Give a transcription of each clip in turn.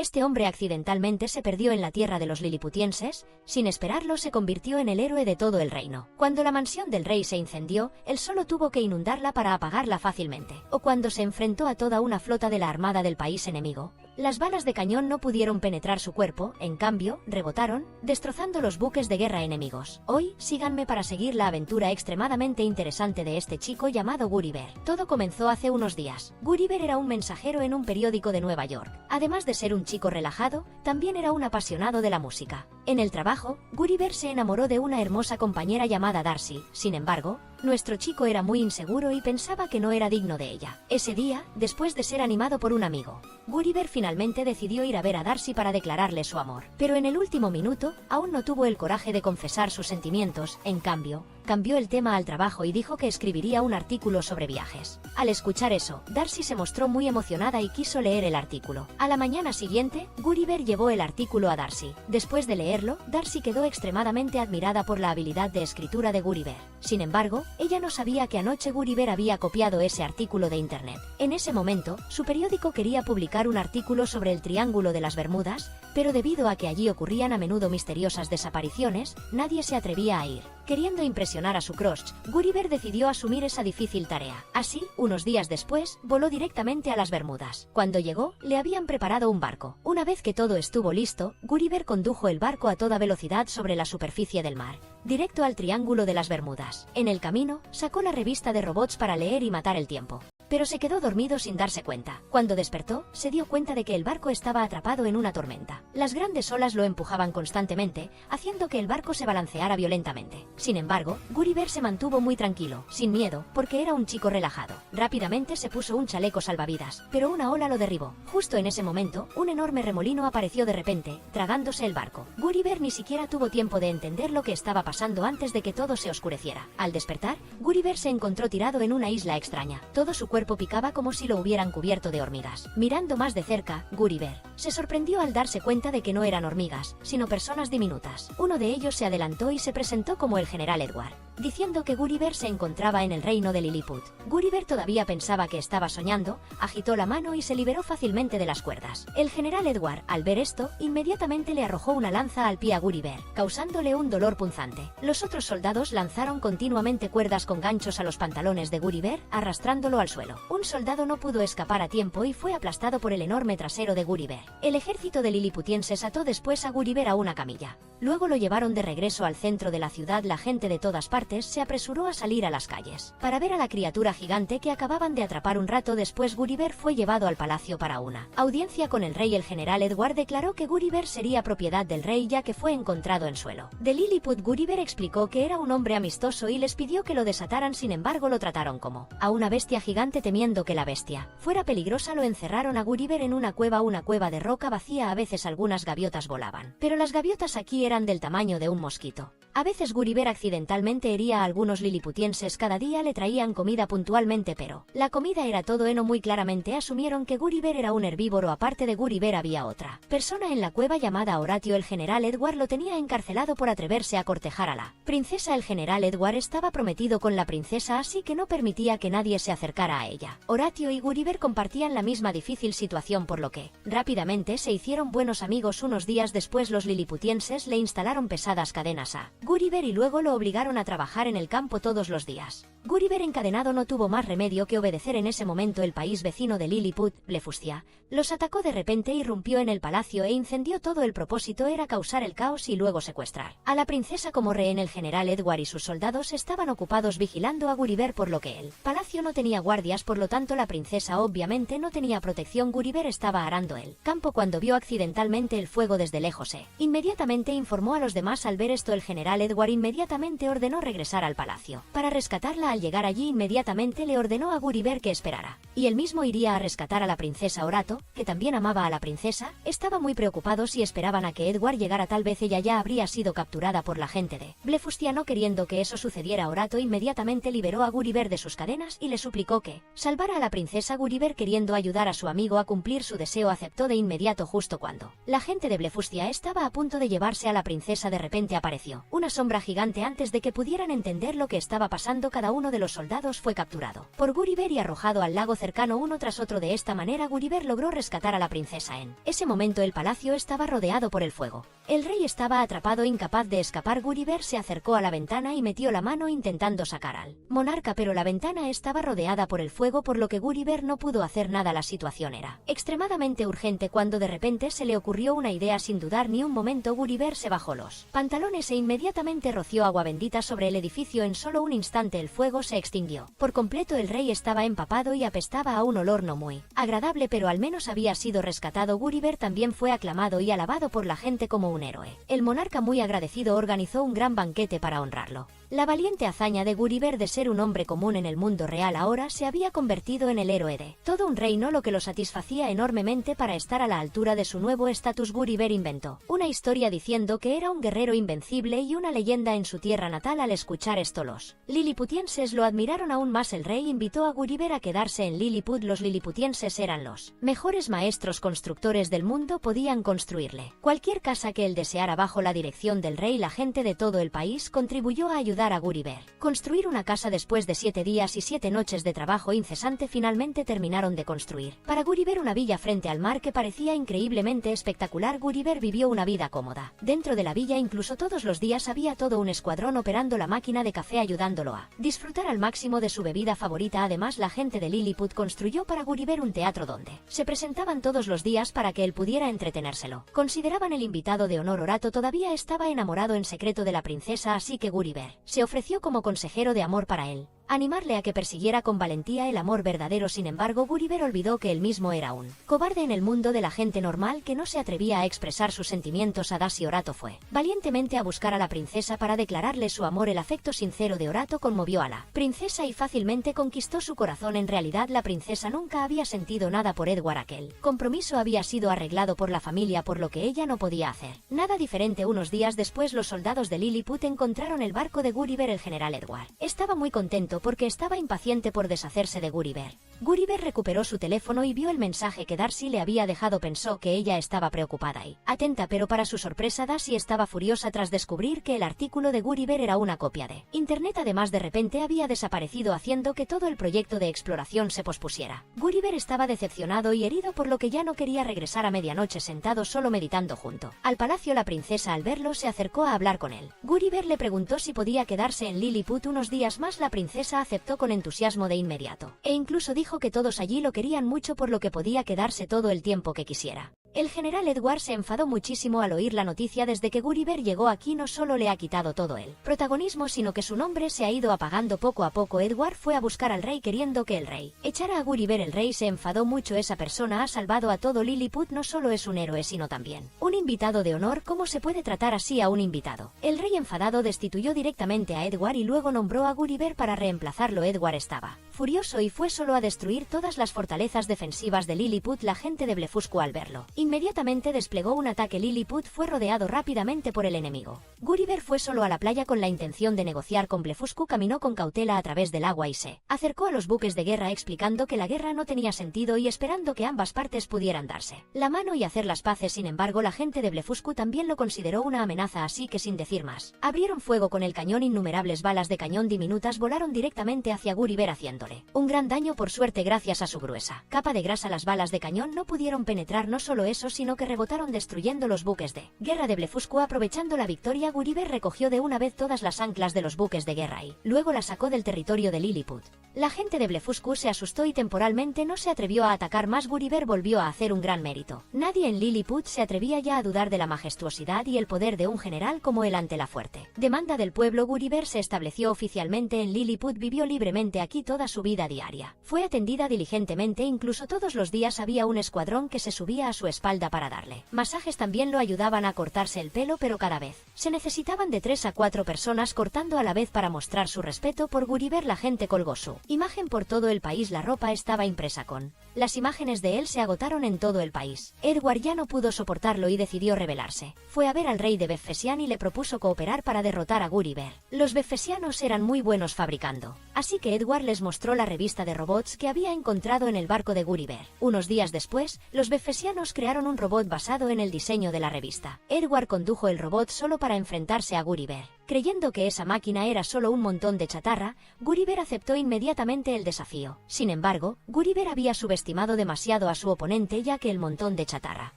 Este hombre accidentalmente se perdió en la tierra de los liliputienses, sin esperarlo se convirtió en el héroe de todo el reino. Cuando la mansión del rey se incendió, él solo tuvo que inundarla para apagarla fácilmente. O cuando se enfrentó a toda una flota de la armada del país enemigo. Las balas de cañón no pudieron penetrar su cuerpo, en cambio, rebotaron, destrozando los buques de guerra enemigos. Hoy, síganme para seguir la aventura extremadamente interesante de este chico llamado Gulliver. Todo comenzó hace unos días. Gulliver era un mensajero en un periódico de Nueva York. Además de ser un chico relajado, también era un apasionado de la música. En el trabajo, Gulliver se enamoró de una hermosa compañera llamada Darcy. Sin embargo, nuestro chico era muy inseguro y pensaba que no era digno de ella. Ese día, después de ser animado por un amigo, Gulliver finalmente decidió ir a ver a Darcy para declararle su amor. Pero en el último minuto, aún no tuvo el coraje de confesar sus sentimientos. En cambio, cambió el tema al trabajo y dijo que escribiría un artículo sobre viajes. Al escuchar eso, Darcy se mostró muy emocionada y quiso leer el artículo. A la mañana siguiente, Gulliver llevó el artículo a Darcy. Después de leerlo, Darcy quedó extremadamente admirada por la habilidad de escritura de Gulliver. Sin embargo, ella no sabía que anoche Gulliver había copiado ese artículo de internet. En ese momento, su periódico quería publicar un artículo sobre el Triángulo de las Bermudas, pero debido a que allí ocurrían a menudo misteriosas desapariciones, nadie se atrevía a ir. Queriendo impresionar a su crush, Gulliver decidió asumir esa difícil tarea. Así, unos días después, voló directamente a las Bermudas. Cuando llegó, le habían preparado un barco. Una vez que todo estuvo listo, Gulliver condujo el barco a toda velocidad sobre la superficie del mar, directo al Triángulo de las Bermudas. En el camino, sacó la revista de robots para leer y matar el tiempo. Pero se quedó dormido sin darse cuenta. Cuando despertó, se dio cuenta de que el barco estaba atrapado en una tormenta. Las grandes olas lo empujaban constantemente, haciendo que el barco se balanceara violentamente. Sin embargo, Gulliver se mantuvo muy tranquilo, sin miedo, porque era un chico relajado. Rápidamente se puso un chaleco salvavidas, pero una ola lo derribó. Justo en ese momento, un enorme remolino apareció de repente, tragándose el barco. Gulliver ni siquiera tuvo tiempo de entender lo que estaba pasando antes de que todo se oscureciera. Al despertar, Gulliver se encontró tirado en una isla extraña. Todo su cuerpo picaba como si lo hubieran cubierto de hormigas. Mirando más de cerca, Gulliver se sorprendió al darse cuenta de que no eran hormigas, sino personas diminutas. Uno de ellos se adelantó y se presentó como el general Edward, diciendo que Gulliver se encontraba en el reino de Lilliput. Gulliver todavía pensaba que estaba soñando, agitó la mano y se liberó fácilmente de las cuerdas. El general Edward, al ver esto, inmediatamente le arrojó una lanza al pie a Gulliver, causándole un dolor punzante. Los otros soldados lanzaron continuamente cuerdas con ganchos a los pantalones de Gulliver, arrastrándolo al suelo. Un soldado no pudo escapar a tiempo y fue aplastado por el enorme trasero de Gulliver. El ejército de liliputienses ató después a Gulliver a una camilla. Luego lo llevaron de regreso al centro de la ciudad. La gente de todas partes se apresuró a salir a las calles para ver a la criatura gigante que acababan de atrapar. Un rato después, Gulliver fue llevado al palacio para una audiencia con el rey. El general Edward declaró que Gulliver sería propiedad del rey ya que fue encontrado en suelo de Lilliput. Gulliver explicó que era un hombre amistoso y les pidió que lo desataran. Sin embargo, lo trataron como a una bestia gigante. Temiendo que la bestia fuera peligrosa, lo encerraron a Gulliver en una cueva de roca vacía. A veces algunas gaviotas volaban, pero las gaviotas aquí eran del tamaño de un mosquito. A veces Gulliver accidentalmente hería a algunos liliputienses. Cada día le traían comida puntualmente, pero la comida era todo heno. Muy claramente asumieron que Gulliver era un herbívoro. Aparte de Gulliver había otra persona en la cueva llamada Horatio. El general Edward lo tenía encarcelado por atreverse a cortejar a la princesa. El general Edward estaba prometido con la princesa, así que no permitía que nadie se acercara a ella. Horatio y Gulliver compartían la misma difícil situación, por lo que rápidamente se hicieron buenos amigos. Unos días después, los liliputienses le instalaron pesadas cadenas a Gulliver y luego lo obligaron a trabajar en el campo todos los días. Gulliver, encadenado, no tuvo más remedio que obedecer. En ese momento, el país vecino de Lilliput, Blefuscia, los atacó de repente, irrumpió en el palacio e incendió todo. El propósito era causar el caos y luego secuestrar a la princesa como rehén. El general Edward y sus soldados estaban ocupados vigilando a Gulliver, por lo que el palacio no tenía guardias, por lo tanto la princesa obviamente no tenía protección. Gulliver estaba arando el campo cuando vio accidentalmente el fuego desde lejos. Inmediatamente informó a los demás. Al ver esto, el general Edward inmediatamente ordenó regresar al palacio para rescatarla. Al llegar allí, inmediatamente le ordenó a Gulliver que esperara, y él mismo iría a rescatar a la princesa. Horatio, que también amaba a la princesa, estaba muy preocupado si esperaban a que Edward llegara. Tal vez ella ya habría sido capturada por la gente de Blefuscia. No queriendo que eso sucediera, Horatio inmediatamente liberó a Gulliver de sus cadenas y le suplicó que salvara a la princesa. Gulliver, queriendo ayudar a su amigo a cumplir su deseo, aceptó de inmediato justo cuando la gente de Blefuscia estaba a punto de llevarse a la princesa. De repente apareció una sombra gigante. Antes de que pudieran entender lo que estaba pasando, cada uno de los soldados fue capturado por Gulliver y arrojado al lago cercano uno tras otro. De esta manera Gulliver logró rescatar a la princesa. En ese momento el palacio estaba rodeado por el fuego. El rey estaba atrapado, incapaz de escapar. Gulliver se acercó a la ventana y metió la mano intentando sacar al monarca, pero la ventana estaba rodeada por el fuego, por lo que Gulliver no pudo hacer nada. La situación era extremadamente urgente cuando de repente se le ocurrió una idea. Sin dudar ni un momento, Gulliver se bajó los pantalones e inmediatamente roció agua bendita sobre el edificio. En solo un instante el fuego se extinguió por completo. El rey estaba empapado y apestaba a un olor no muy agradable, pero al menos había sido rescatado. Gulliver también fue aclamado y alabado por la gente como un héroe. El monarca, muy agradecido, organizó un gran banquete para honrarlo. La valiente hazaña de Gulliver de ser un hombre común en el mundo real ahora se había convertido en el héroe de todo un reino, lo que lo satisfacía enormemente. Para estar a la altura de su nuevo estatus, Gulliver inventó una historia diciendo que era un guerrero invencible y una leyenda en su tierra natal. Al escuchar esto, los liliputienses lo admiraron aún más. El rey invitó a Gulliver a quedarse en Lilliput. Los liliputienses eran los mejores maestros constructores del mundo. Podían construirle cualquier casa que él deseara bajo la dirección del rey. La gente de todo el país contribuyó a ayudar a Gulliver construir una casa. Después de 7 días y 7 noches de trabajo incesante, finalmente terminaron de construir para Gulliver una villa frente al mar que parecía increíblemente espectacular. Gulliver vivió una vida cómoda dentro de la villa. Incluso todos los días había todo un escuadrón operando la máquina de café, ayudándolo a disfrutar al máximo de su bebida favorita. Además, la gente de Lilliput construyó para Gulliver un teatro donde se presentaban todos los días para que él pudiera entretenérselo. Consideraban el invitado de honor. Horato todavía estaba enamorado en secreto de la princesa, así que Gulliver se ofreció como consejero de amor para él, animarle a que persiguiera con valentía el amor verdadero. Sin embargo, Gulliver olvidó que él mismo era un cobarde en el mundo de la gente normal que no se atrevía a expresar sus sentimientos. Hadas y Horato fue valientemente a buscar a la princesa para declararle su amor. El afecto sincero de Horato conmovió a la princesa y fácilmente conquistó su corazón. En realidad, la princesa nunca había sentido nada por Edward. Aquel compromiso había sido arreglado por la familia, por lo que ella no podía hacer nada diferente. Unos días después, los soldados de Lilliput encontraron el barco de Gulliver. El general Edward estaba muy contento porque estaba impaciente por deshacerse de Gulliver. Gulliver recuperó su teléfono y vio el mensaje que Darcy le había dejado. Pensó que ella estaba preocupada y atenta, pero para su sorpresa Darcy estaba furiosa tras descubrir que el artículo de Gulliver era una copia de Internet. Además, de repente había desaparecido, haciendo que todo el proyecto de exploración se pospusiera. Gulliver estaba decepcionado y herido, por lo que ya no quería regresar. A medianoche, sentado solo meditando junto al palacio, la princesa, al verlo, se acercó a hablar con él. Gulliver le preguntó si podía quedarse en Lilliput unos días más. La princesa aceptó con entusiasmo de inmediato, e incluso dijo que todos allí lo querían mucho, por lo que podía quedarse todo el tiempo que quisiera. El general Edward se enfadó muchísimo al oír la noticia. Desde que Gulliver llegó aquí no solo le ha quitado todo el protagonismo, sino que su nombre se ha ido apagando poco a poco. Edward fue a buscar al rey queriendo que el rey echara a Gulliver. El rey se enfadó mucho. Esa persona ha salvado a todo Lilliput. No solo es un héroe, sino también un invitado de honor. ¿Cómo se puede tratar así a un invitado? El rey, enfadado, destituyó directamente a Edward y luego nombró a Gulliver para reemplazarlo. Edward estaba furioso y fue solo a destruir todas las fortalezas defensivas de Lilliput. La gente de Blefuscu, al verlo, inmediatamente desplegó un ataque. Lilliput fue rodeado rápidamente por el enemigo. Gulliver fue solo a la playa con la intención de negociar con Blefuscu. Caminó con cautela a través del agua y se acercó a los buques de guerra, explicando que la guerra no tenía sentido y esperando que ambas partes pudieran darse la mano y hacer las paces. Sin embargo, la gente de Blefuscu también lo consideró una amenaza, así que sin decir más, abrieron fuego con el cañón. Innumerables balas de cañón diminutas volaron directamente hacia Gulliver, haciéndole un gran daño. Por suerte, gracias a su gruesa capa de grasa, las balas de cañón no pudieron penetrar. No solo eso, sino que rebotaron destruyendo los buques de guerra de Blefuscu. Aprovechando la victoria, Gulliver recogió de una vez todas las anclas de los buques de guerra y luego las sacó del territorio de Lilliput. La gente de Blefuscu se asustó y temporalmente no se atrevió a atacar más. Gulliver volvió a hacer un gran mérito. Nadie en Lilliput se atrevía ya a dudar de la majestuosidad y el poder de un general como él ante la fuerte demanda del pueblo. Gulliver se estableció oficialmente en Lilliput. Vivió libremente aquí toda su vida diaria. Fue atendida diligentemente. Incluso todos los días había un escuadrón que se subía a su espalda para darle masajes. También lo ayudaban a cortarse el pelo, pero cada vez se necesitaban de 3 a 4 personas cortando a la vez para mostrar su respeto por Gulliver. La gente colgó su imagen por todo el país. La ropa estaba impresa con las imágenes de él. Se agotaron en todo el país. Edward ya no pudo soportarlo y decidió rebelarse. Fue a ver al rey de Beffesian y le propuso cooperar para derrotar a Gulliver. Los beffesianos eran muy buenos fabricando, así que Edward les mostró mostró la revista de robots que había encontrado en el barco de Gulliver. Unos días después, los befesianos crearon un robot basado en el diseño de la revista. Edward condujo el robot solo para enfrentarse a Gulliver. Creyendo que esa máquina era solo un montón de chatarra, Gulliver aceptó inmediatamente el desafío. Sin embargo, Gulliver había subestimado demasiado a su oponente, ya que el montón de chatarra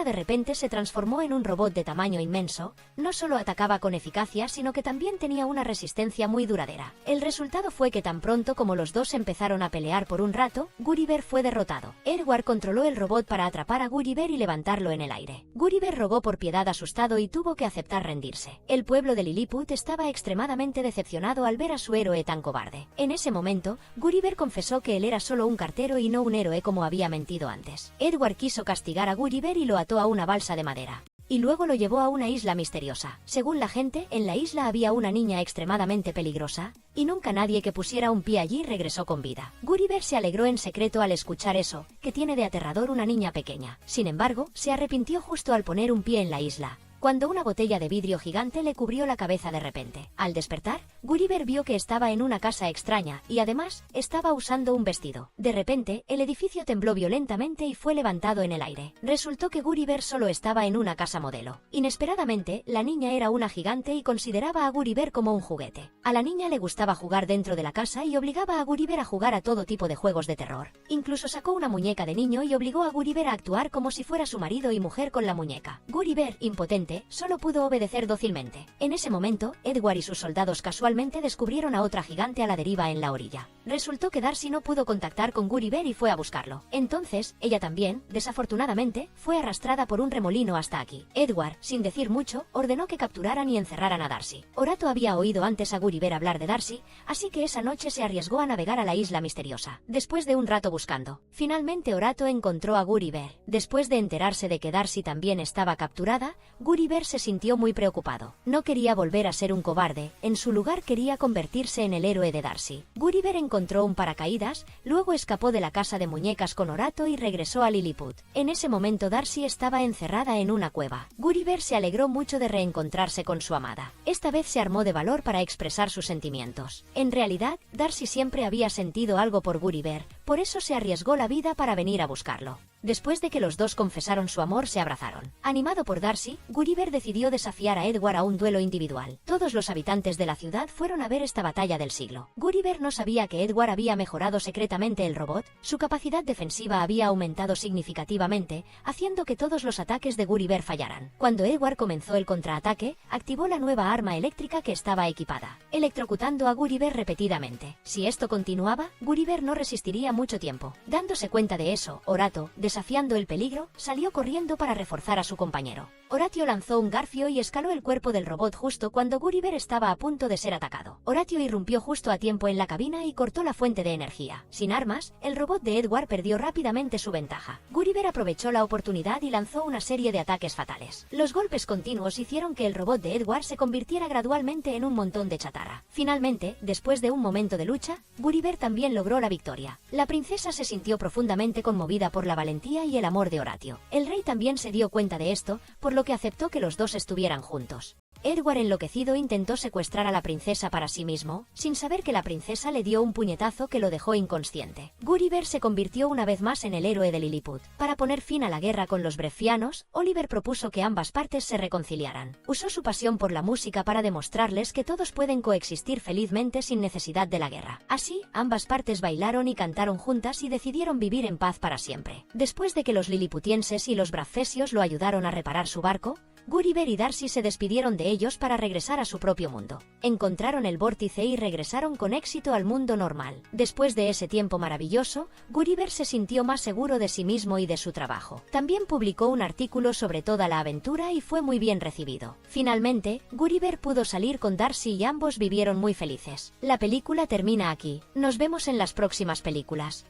de repente se transformó en un robot de tamaño inmenso. No solo atacaba con eficacia, sino que también tenía una resistencia muy duradera. El resultado fue que tan pronto como los dos empezaron a pelear por un rato, Gulliver fue derrotado. Edward controló el robot para atrapar a Gulliver y levantarlo en el aire. Gulliver rogó por piedad asustado y tuvo que aceptar rendirse. El pueblo de Lilliput estaba extremadamente decepcionado al ver a su héroe tan cobarde. En ese momento, Gulliver confesó que él era solo un cartero y no un héroe como había mentido antes. Edward quiso castigar a Gulliver y lo ató a una balsa de madera. Y luego lo llevó a una isla misteriosa. Según la gente, en la isla había una niña extremadamente peligrosa, y nunca nadie que pusiera un pie allí regresó con vida. Gulliver se alegró en secreto al escuchar eso, que tiene de aterrador una niña pequeña. Sin embargo, se arrepintió justo al poner un pie en la isla, cuando una botella de vidrio gigante le cubrió la cabeza de repente. Al despertar, Gulliver vio que estaba en una casa extraña y además estaba usando un vestido. De repente, el edificio tembló violentamente y fue levantado en el aire. Resultó que Gulliver solo estaba en una casa modelo. Inesperadamente, la niña era una gigante y consideraba a Gulliver como un juguete. A la niña le gustaba jugar dentro de la casa y obligaba a Gulliver a jugar a todo tipo de juegos de terror. Incluso sacó una muñeca de niño y obligó a Gulliver a actuar como si fuera su marido y mujer con la muñeca. Gulliver, impotente, solo pudo obedecer dócilmente. En ese momento, Edward y sus soldados casualmente descubrieron a otra gigante a la deriva en la orilla. Resultó que Darcy no pudo contactar con Gulliver y fue a buscarlo. Entonces, ella también, desafortunadamente, fue arrastrada por un remolino hasta aquí. Edward, sin decir mucho, ordenó que capturaran y encerraran a Darcy. Horatio había oído antes a Gulliver hablar de Darcy, así que esa noche se arriesgó a navegar a la isla misteriosa. Después de un rato buscando, finalmente Horatio encontró a Gulliver. Después de enterarse de que Darcy también estaba capturada, Gulliver se sintió muy preocupado. No quería volver a ser un cobarde, en su lugar quería convertirse en el héroe de Darcy. Gulliver encontró un paracaídas, luego escapó de la casa de muñecas con Horatio y regresó a Lilliput. En ese momento Darcy estaba encerrada en una cueva. Gulliver se alegró mucho de reencontrarse con su amada. Esta vez se armó de valor para expresar sus sentimientos. En realidad, Darcy siempre había sentido algo por Gulliver, por eso se arriesgó la vida para venir a buscarlo. Después de que los dos confesaron su amor, se abrazaron. Animado por Darcy, Gulliver decidió desafiar a Edward a un duelo individual. Todos los habitantes de la ciudad fueron a ver esta batalla del siglo. Gulliver no sabía que Edward había mejorado secretamente el robot, su capacidad defensiva había aumentado significativamente, haciendo que todos los ataques de Gulliver fallaran. Cuando Edward comenzó el contraataque, activó la nueva arma eléctrica que estaba equipada, electrocutando a Gulliver repetidamente. Si esto continuaba, Gulliver no resistiría mucho tiempo. Dándose cuenta de eso, Horatio, desafiando el peligro, salió corriendo para reforzar a su compañero. Horatio lanzó un garfio y escaló el cuerpo del robot justo cuando Gulliver estaba a punto de ser atacado. Horatio irrumpió justo a tiempo en la cabina y cortó la fuente de energía. Sin armas, el robot de Edward perdió rápidamente su ventaja. Gulliver aprovechó la oportunidad y lanzó una serie de ataques fatales. Los golpes continuos hicieron que el robot de Edward se convirtiera gradualmente en un montón de chatarra. Finalmente, después de un momento de lucha, Gulliver también logró la victoria. La princesa se sintió profundamente conmovida por la valentía y el amor de Horatio. El rey también se dio cuenta de esto, por lo que aceptó que los dos estuvieran juntos. Edward, enloquecido, intentó secuestrar a la princesa para sí mismo, sin saber que la princesa le dio un puñetazo que lo dejó inconsciente. Gulliver se convirtió una vez más en el héroe de Lilliput. Para poner fin a la guerra con los Brefianos, Oliver propuso que ambas partes se reconciliaran. Usó su pasión por la música para demostrarles que todos pueden coexistir felizmente sin necesidad de la guerra. Así, ambas partes bailaron y cantaron juntas y decidieron vivir en paz para siempre. Después de que los liliputienses y los brafesios lo ayudaron a reparar su barco, Gulliver y Darcy se despidieron de ellos para regresar a su propio mundo. Encontraron el vórtice y regresaron con éxito al mundo normal. Después de ese tiempo maravilloso, Gulliver se sintió más seguro de sí mismo y de su trabajo. También publicó un artículo sobre toda la aventura y fue muy bien recibido. Finalmente, Gulliver pudo salir con Darcy y ambos vivieron muy felices. La película termina aquí. Nos vemos en las próximas películas.